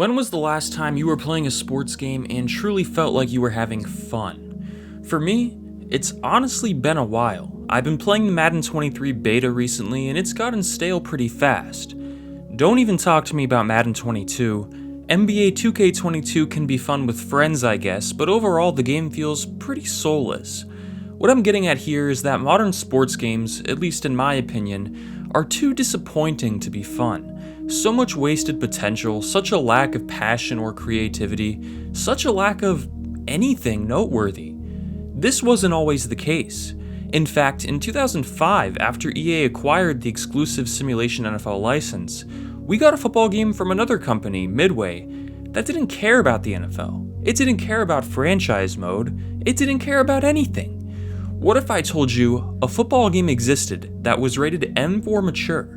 When was the last time you were playing a sports game and truly felt like you were having fun? For me, it's honestly been a while. I've been playing the Madden 23 beta recently and it's gotten stale pretty fast. Don't even talk to me about Madden 22. NBA 2K22 can be fun with friends, I guess, but overall the game feels pretty soulless. What I'm getting at here is that modern sports games, at least in my opinion, are too disappointing to be fun. So much wasted potential, such a lack of passion or creativity, such a lack of anything noteworthy. This wasn't always the case. In fact, in 2005, after EA acquired the exclusive simulation NFL license, we got a football game from another company, Midway, that didn't care about the NFL. It didn't care about franchise mode. It didn't care about anything. What if I told you a football game existed that was rated M for mature?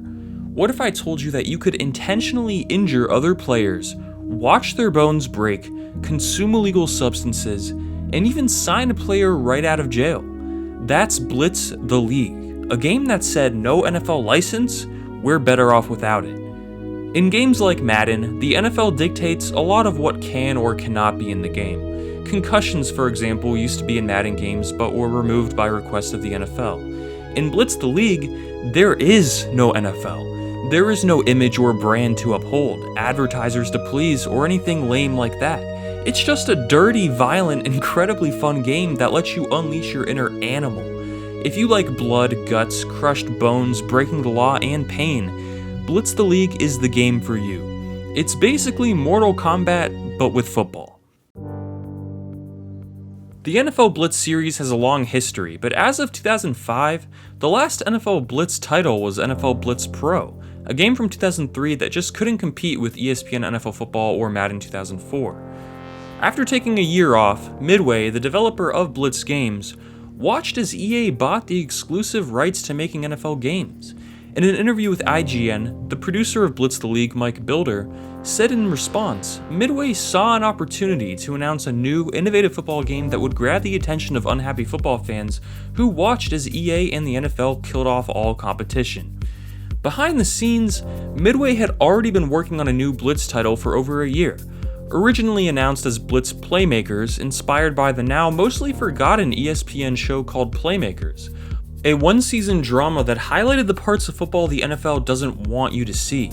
What if I told you that you could intentionally injure other players, watch their bones break, consume illegal substances, and even sign a player right out of jail? That's Blitz the League, a game that said no NFL license, we're better off without it. In games like Madden, the NFL dictates a lot of what can or cannot be in the game. Concussions, for example, used to be in Madden games but were removed by request of the NFL. In Blitz the League, there is no NFL. There is no image or brand to uphold, advertisers to please, or anything lame like that. It's just a dirty, violent, incredibly fun game that lets you unleash your inner animal. If you like blood, guts, crushed bones, breaking the law, and pain, Blitz the League is the game for you. It's basically Mortal Kombat, but with football. The NFL Blitz series has a long history, but as of 2005, the last NFL Blitz title was NFL Blitz Pro, a game from 2003 that just couldn't compete with ESPN NFL Football or Madden 2004. After taking a year off, Midway, the developer of Blitz games, watched as EA bought the exclusive rights to making NFL games. In an interview with IGN, the producer of Blitz the League, Mike Builder, said in response, Midway saw an opportunity to announce a new, innovative football game that would grab the attention of unhappy football fans who watched as EA and the NFL killed off all competition. Behind the scenes, Midway had already been working on a new Blitz title for over a year. Originally announced as Blitz Playmakers, inspired by the now mostly forgotten ESPN show called Playmakers, a one-season drama that highlighted the parts of football the NFL doesn't want you to see,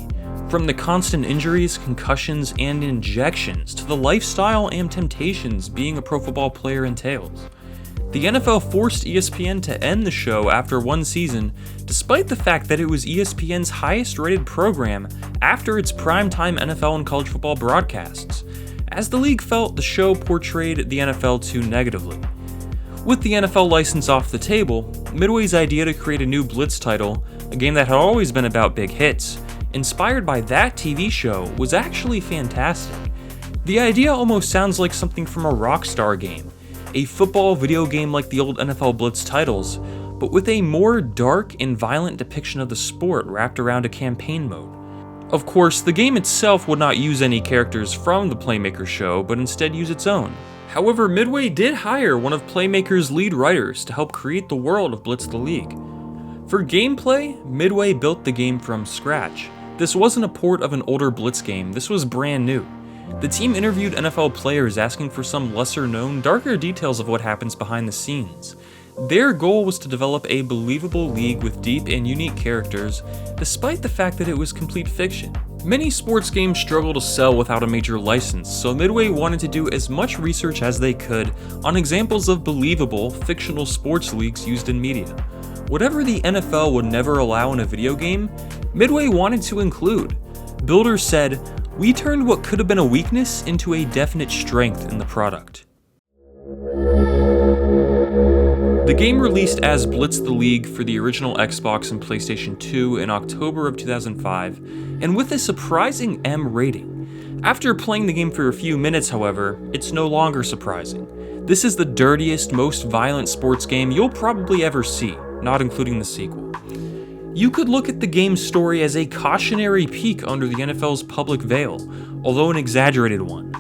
from the constant injuries, concussions, and injections to the lifestyle and temptations being a pro football player entails. The NFL forced ESPN to end the show after one season, despite the fact that it was ESPN's highest-rated program after its primetime NFL and college football broadcasts, as the league felt the show portrayed the NFL too negatively. With the NFL license off the table, Midway's idea to create a new Blitz title, a game that had always been about big hits, inspired by that TV show, was actually fantastic. The idea almost sounds like something from a Rockstar game, a football video game like the old NFL Blitz titles, but with a more dark and violent depiction of the sport wrapped around a campaign mode. Of course, the game itself would not use any characters from the Playmaker show, but instead use its own. However, Midway did hire one of Playmaker's lead writers to help create the world of Blitz the League. For gameplay, Midway built the game from scratch. This wasn't a port of an older Blitz game, this was brand new. The team interviewed NFL players asking for some lesser-known, darker details of what happens behind the scenes. Their goal was to develop a believable league with deep and unique characters, despite the fact that it was complete fiction. Many sports games struggle to sell without a major license, so Midway wanted to do as much research as they could on examples of believable, fictional sports leagues used in media. Whatever the NFL would never allow in a video game, Midway wanted to include. Builder said, "We turned what could have been a weakness into a definite strength in the product." The game released as Blitz the League for the original Xbox and PlayStation 2 in October of 2005, and with a surprising M rating. After playing the game for a few minutes, however, it's no longer surprising. This is the dirtiest, most violent sports game you'll probably ever see, not including the sequel. You could look at the game's story as a cautionary peek under the NFL's public veil, although an exaggerated one.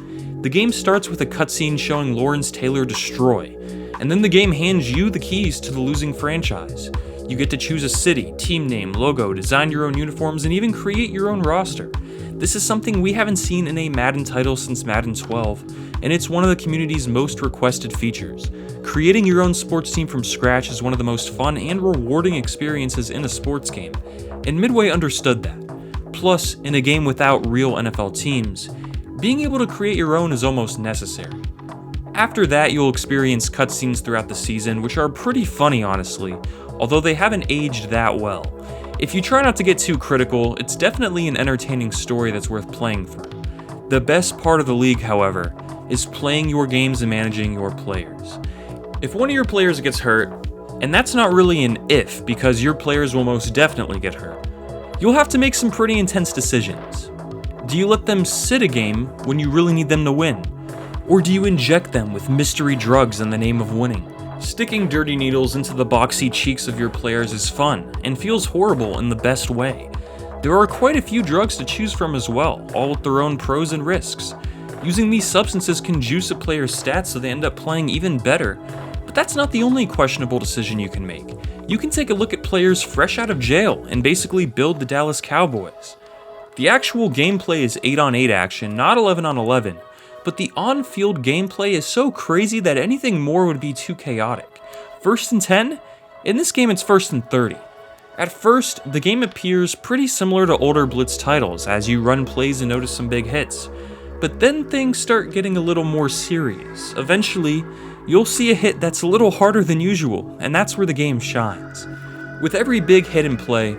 The game starts with a cutscene showing Lawrence Taylor destroy, and then the game hands you the keys to the losing franchise. You get to choose a city, team name, logo, design your own uniforms, and even create your own roster. This is something we haven't seen in a Madden title since Madden 12, and it's one of the community's most requested features. Creating your own sports team from scratch is one of the most fun and rewarding experiences in a sports game, and Midway understood that. Plus, in a game without real NFL teams, being able to create your own is almost necessary. After that, you'll experience cutscenes throughout the season, which are pretty funny honestly, although they haven't aged that well. If you try not to get too critical, it's definitely an entertaining story that's worth playing through. The best part of the league, however, is playing your games and managing your players. If one of your players gets hurt, and that's not really an if because your players will most definitely get hurt, you'll have to make some pretty intense decisions. Do you let them sit a game when you really need them to win? Or do you inject them with mystery drugs in the name of winning? Sticking dirty needles into the boxy cheeks of your players is fun, and feels horrible in the best way. There are quite a few drugs to choose from as well, all with their own pros and risks. Using these substances can juice a player's stats so they end up playing even better, but that's not the only questionable decision you can make. You can take a look at players fresh out of jail and basically build the Dallas Cowboys. The actual gameplay is 8-on-8 action, not 11-on-11. But the on-field gameplay is so crazy that anything more would be too chaotic. 1st and 10? In this game it's 1st and 30. At first, the game appears pretty similar to older Blitz titles as you run plays and notice some big hits. But then things start getting a little more serious. Eventually, you'll see a hit that's a little harder than usual, and that's where the game shines. With every big hit in play,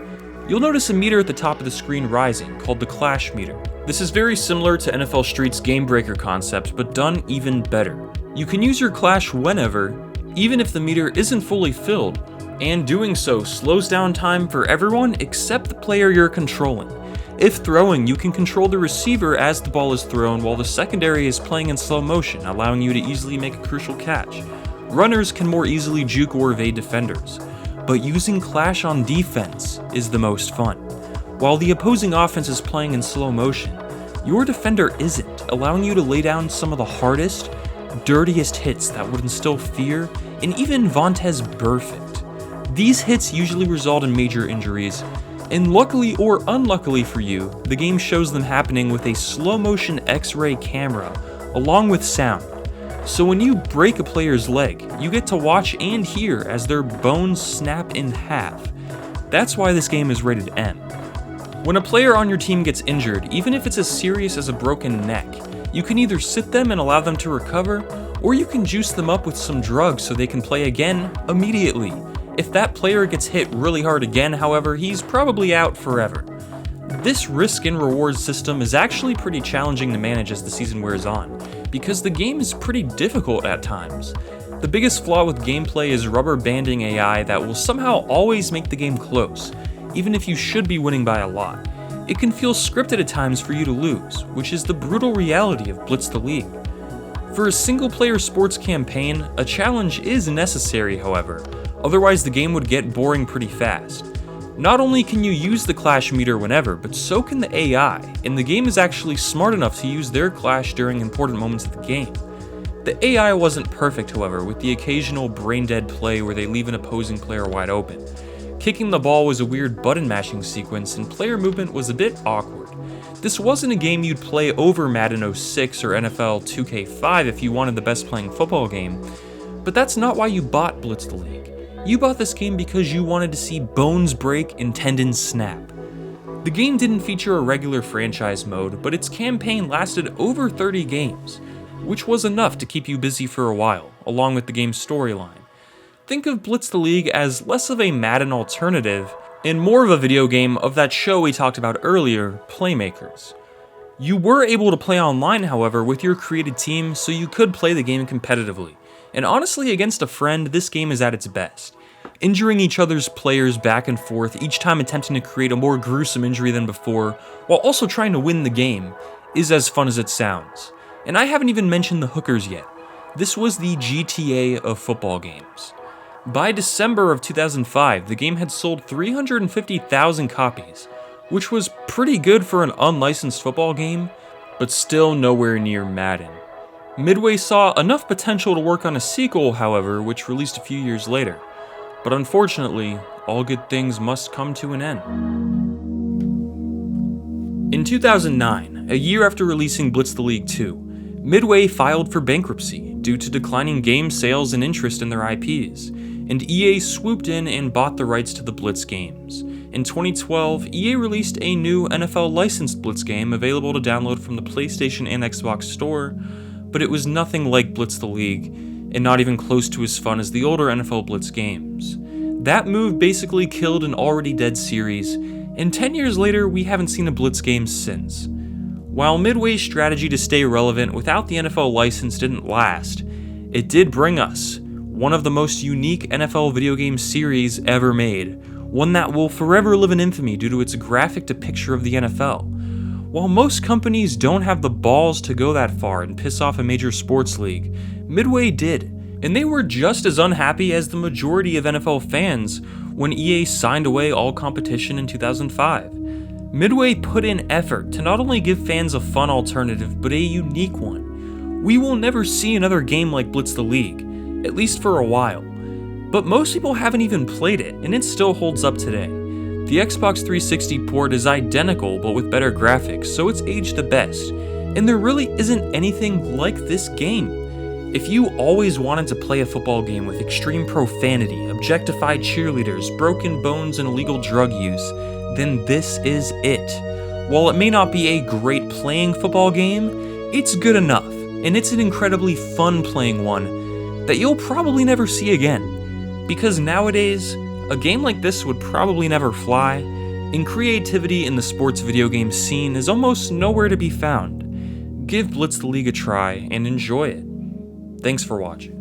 you'll notice a meter at the top of the screen rising, called the Clash meter. This is very similar to NFL Street's Game Breaker concept, but done even better. You can use your Clash whenever, even if the meter isn't fully filled, and doing so slows down time for everyone except the player you're controlling. If throwing, you can control the receiver as the ball is thrown while the secondary is playing in slow motion, allowing you to easily make a crucial catch. Runners can more easily juke or evade defenders, but using Clash on defense is the most fun. While the opposing offense is playing in slow motion, your defender isn't, allowing you to lay down some of the hardest, dirtiest hits that would instill fear in even Vontaze Burfict. These hits usually result in major injuries, and luckily or unluckily for you, the game shows them happening with a slow motion X-ray camera, along with sound. So when you break a player's leg, you get to watch and hear as their bones snap in half. That's why this game is rated M. When a player on your team gets injured, even if it's as serious as a broken neck, you can either sit them and allow them to recover, or you can juice them up with some drugs so they can play again immediately. If that player gets hit really hard again, however, he's probably out forever. This risk and reward system is actually pretty challenging to manage as the season wears on, because the game is pretty difficult at times. The biggest flaw with gameplay is rubber banding AI that will somehow always make the game close, even if you should be winning by a lot. It can feel scripted at times for you to lose, which is the brutal reality of Blitz the League. For a single-player sports campaign, a challenge is necessary, however, otherwise the game would get boring pretty fast. Not only can you use the Clash meter whenever, but so can the AI, and the game is actually smart enough to use their Clash during important moments of the game. The AI wasn't perfect, however, with the occasional brain-dead play where they leave an opposing player wide open. Kicking the ball was a weird button mashing sequence, and player movement was a bit awkward. This wasn't a game you'd play over Madden 06 or NFL 2K5 if you wanted the best playing football game, but that's not why you bought Blitz the League. You bought this game because you wanted to see bones break and tendons snap. The game didn't feature a regular franchise mode, but its campaign lasted over 30 games, which was enough to keep you busy for a while, along with the game's storyline. Think of Blitz the League as less of a Madden alternative and more of a video game of that show we talked about earlier, Playmakers. You were able to play online, however, with your created team, so you could play the game competitively. And honestly, against a friend, this game is at its best. Injuring each other's players back and forth, each time attempting to create a more gruesome injury than before, while also trying to win the game, is as fun as it sounds. And I haven't even mentioned the hookers yet. This was the GTA of football games. By December of 2005, the game had sold 350,000 copies, which was pretty good for an unlicensed football game, but still nowhere near Madden. Midway saw enough potential to work on a sequel, however, which released a few years later. But unfortunately, all good things must come to an end. In 2009, a year after releasing Blitz the League 2, Midway filed for bankruptcy due to declining game sales and interest in their IPs, and EA swooped in and bought the rights to the Blitz games. In 2012, EA released a new NFL licensed Blitz game available to download from the PlayStation and Xbox store, but it was nothing like Blitz the League, and not even close to as fun as the older NFL Blitz games. That move basically killed an already dead series, and 10 years later, we haven't seen a Blitz game since. While Midway's strategy to stay relevant without the NFL license didn't last, it did bring us one of the most unique NFL video game series ever made, one that will forever live in infamy due to its graphic depiction of the NFL. While most companies don't have the balls to go that far and piss off a major sports league, Midway did, and they were just as unhappy as the majority of NFL fans when EA signed away all competition in 2005. Midway put in effort to not only give fans a fun alternative, but a unique one. We will never see another game like Blitz the League, at least for a while. But most people haven't even played it, and it still holds up today. The Xbox 360 port is identical but with better graphics, so it's aged the best, and there really isn't anything like this game. If you always wanted to play a football game with extreme profanity, objectified cheerleaders, broken bones, and illegal drug use, then this is it. While it may not be a great playing football game, it's good enough, and it's an incredibly fun playing one that you'll probably never see again. Because nowadays, a game like this would probably never fly, and creativity in the sports video game scene is almost nowhere to be found. Give Blitz the League a try and enjoy it. Thanks for watching.